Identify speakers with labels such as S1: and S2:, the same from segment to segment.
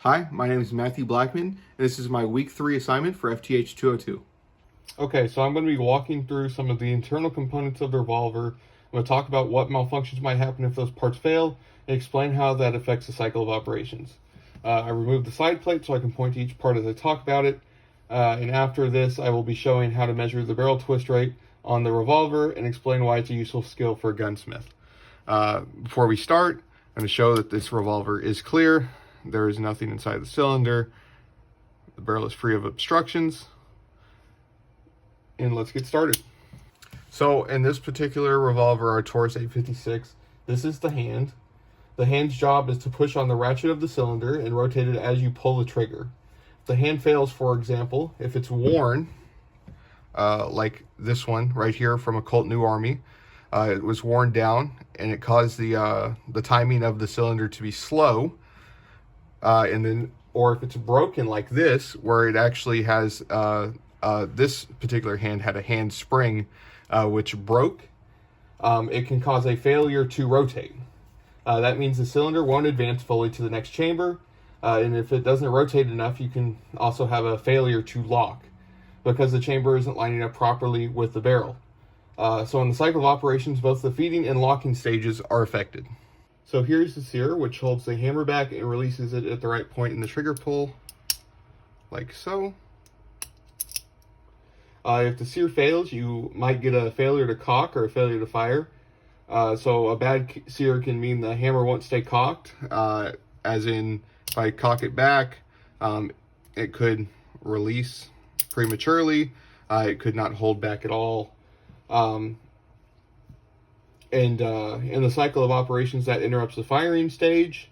S1: Hi, my name is Matthew Blackman, and this is my week 3 assignment for FTH 202.
S2: Okay, so I'm going to be walking through some of the internal components of the revolver. I'm going to talk about what malfunctions might happen if those parts fail, and explain how that affects the cycle of operations. I removed the side plate so I can point to each part as I talk about it, and after this I will be showing how to measure the barrel twist rate on the revolver and explain why it's a useful skill for a gunsmith. Before we start, I'm going to show that this revolver is clear. There is nothing inside the cylinder. The barrel is free of obstructions. And let's get started. So in this particular revolver, our Taurus 856, this is the hand. The hand's job is to push on the ratchet of the cylinder and rotate it as you pull the trigger. If the hand fails, for example, if it's worn, like this one right here from a Colt New Army, it was worn down and it caused the timing of the cylinder to be slow. Or if it's broken like this, where it actually has, this particular hand had a hand spring, which broke, it can cause a failure to rotate. That means the cylinder won't advance fully to the next chamber, and if it doesn't rotate enough, you can also have a failure to lock, because the chamber isn't lining up properly with the barrel. So in the cycle of operations, both the feeding and locking stages are affected. So here's the sear, which holds the hammer back and releases it at the right point in the trigger pull, like so. If the sear fails, you might get a failure to cock or a failure to fire. So a bad sear can mean the hammer won't stay cocked, as in if I cock it back, it could release prematurely, it could not hold back at all. In the cycle of operations, that interrupts the firing stage.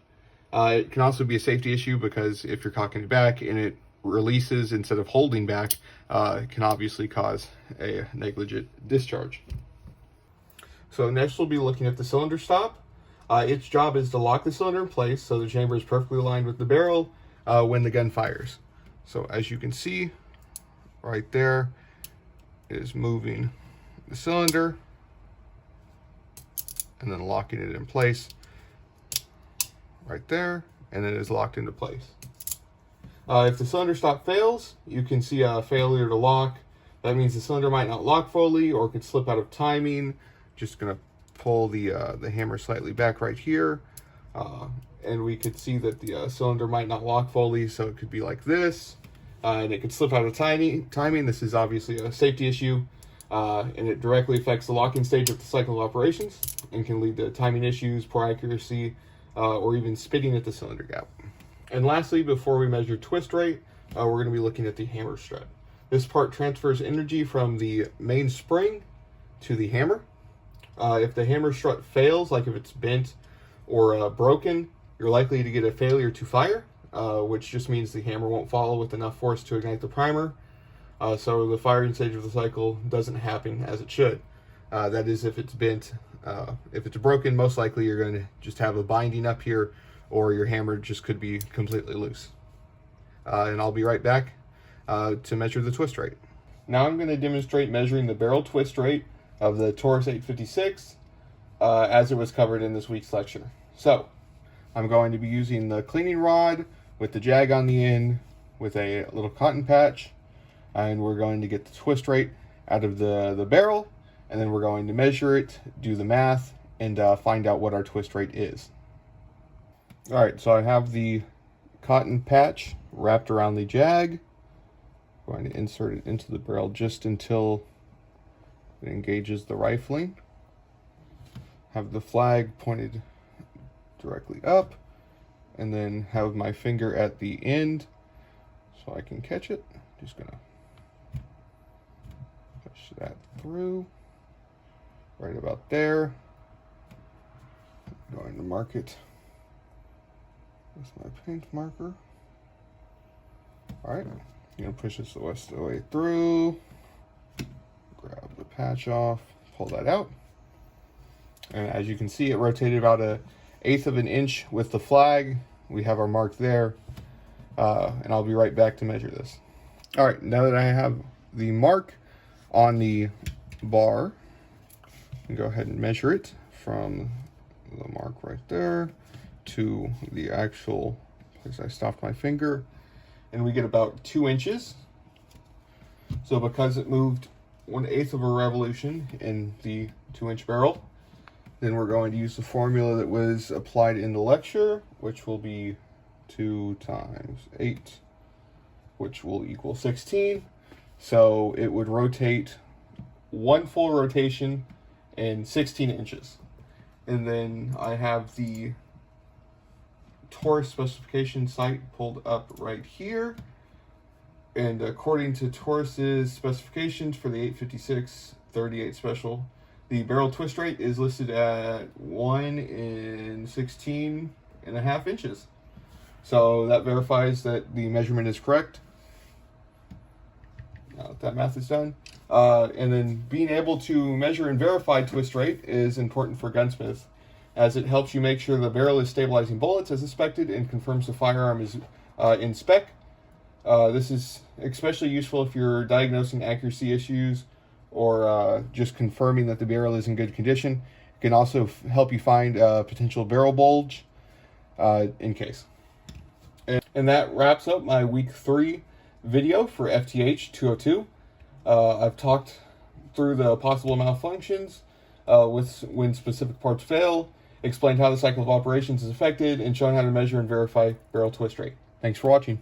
S2: It can also be a safety issue because if you're cocking it back and it releases instead of holding back, it can obviously cause a negligent discharge. So next we'll be looking at the cylinder stop. Its job is to lock the cylinder in place so the chamber is perfectly aligned with the barrel when the gun fires. So as you can see, right there is moving the cylinder and then locking it in place right there, and it is locked into place. If the cylinder stop fails, you can see a failure to lock. That means the cylinder might not lock fully or could slip out of timing. Just gonna pull the hammer slightly back right here, and we could see that the cylinder might not lock fully, so it could be like this, and it could slip out of timing. This is obviously a safety issue, and it directly affects the locking stage of the cycle of operations and can lead to timing issues, poor accuracy, or even spitting at the cylinder gap. And lastly, before we measure twist rate, we're going to be looking at the hammer strut. This part transfers energy from the main spring to the hammer. If the hammer strut fails, like if it's bent or broken, you're likely to get a failure to fire, which just means the hammer won't follow with enough force to ignite the primer. So the firing stage of the cycle doesn't happen as it should. That is, if it's bent. If it's broken, most likely you're going to just have a binding up here, or your hammer just could be completely loose. And I'll be right back to measure the twist rate. Now I'm going to demonstrate measuring the barrel twist rate of the Taurus 856 as it was covered in this week's lecture. So I'm going to be using the cleaning rod with the jag on the end with a little cotton patch, and we're going to get the twist rate out of the barrel, and then we're going to measure it, do the math, and find out what our twist rate is. All right, so I have the cotton patch wrapped around the jag. I'm going to insert it into the barrel just until it engages the rifling. Have the flag pointed directly up, and then have my finger at the end so I can catch it. Just gonna push that through right about there. I'm going to mark it with my paint marker. All right, I'm gonna push this the rest of the way through. Grab the patch off, pull that out. And as you can see, it rotated about 1/8 of an inch with the flag. We have our mark there, and I'll be right back to measure this. All right, now that I have the mark on the bar, I can go ahead and measure it from the mark right there to the actual as I stopped my finger, and we get about 2 inches. So because it moved 1/8 of a revolution in the 2-inch barrel, then we're going to use the formula that was applied in the lecture, which will be 2 times 8, which will equal 16. So it would rotate 1 full rotation in 16 inches. And then I have the Taurus specification site pulled up right here. And according to Taurus's specifications for the 856-38 special, the barrel twist rate is listed at 1 in 16.5 inches. So that verifies that the measurement is correct. Now that that math is done. And then being able to measure and verify twist rate is important for gunsmiths, as it helps you make sure the barrel is stabilizing bullets as expected and confirms the firearm is in spec. This is especially useful if you're diagnosing accuracy issues or just confirming that the barrel is in good condition. It can also help you find a potential barrel bulge in case. And that wraps up my week 3 video for FTH 202. I've talked through the possible malfunctions when specific parts fail, explained how the cycle of operations is affected, and shown how to measure and verify barrel twist rate. Thanks for watching.